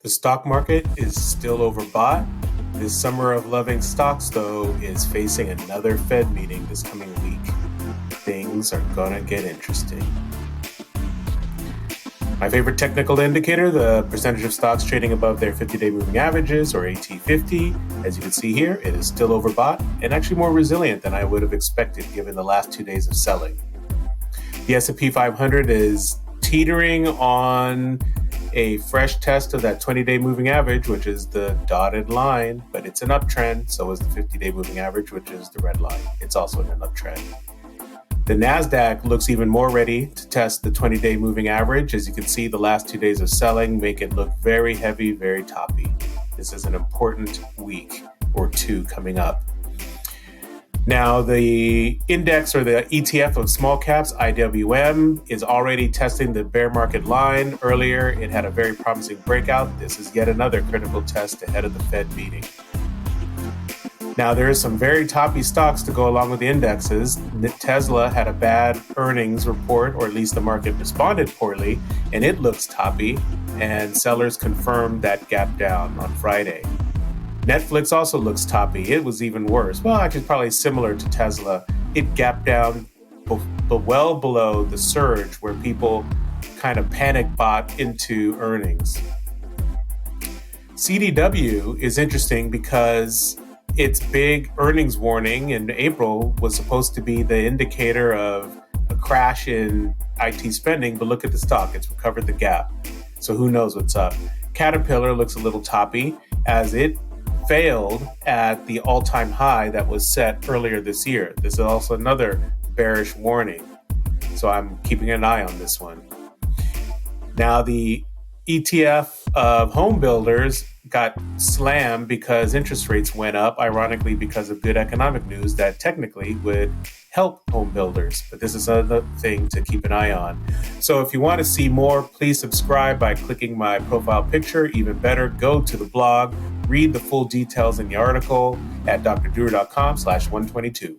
The stock market is still overbought. This summer of loving stocks, though, is facing another Fed meeting this coming week. Things are gonna get interesting. My favorite technical indicator, the percentage of stocks trading above their 50-day moving averages, or AT50. As you can see here, it is still overbought and actually more resilient than I would have expected given the last 2 days of selling. The S&P 500 is teetering on a fresh test of that 20-day moving average, which is the dotted line, but it's an uptrend. So is the 50-day moving average, which is the red line. It's also in an uptrend. The NASDAQ looks even more ready to test the 20-day moving average. As you can see, the last 2 days of selling make it look very heavy, very toppy. This is an important week or two coming up. Now, the index or the ETF of small caps, IWM, is already testing the bear market line. Earlier, it had a very promising breakout. This is yet another critical test ahead of the Fed meeting. Now, there is some very toppy stocks to go along with the indexes. Tesla had a bad earnings report, or at least the market responded poorly, and it looks toppy, and sellers confirmed that gap down on Friday. Netflix also looks toppy. It was even worse. Well, actually, probably similar to Tesla. It gapped down well below the surge where people kind of panic bought into earnings. CDW is interesting because its big earnings warning in April was supposed to be the indicator of a crash in IT spending, but look at the stock. It's recovered the gap. So who knows what's up? Caterpillar looks a little toppy as it failed at the all-time high that was set earlier this year. This is also another bearish warning. So I'm keeping an eye on this one. Now, the ETF of home builders got slammed because interest rates went up, ironically because of good economic news that technically would help home builders. But this is another thing to keep an eye on. So if you want to see more, please subscribe by clicking my profile picture. Even better, go to the blog, read the full details in the article at drdrew.com/122.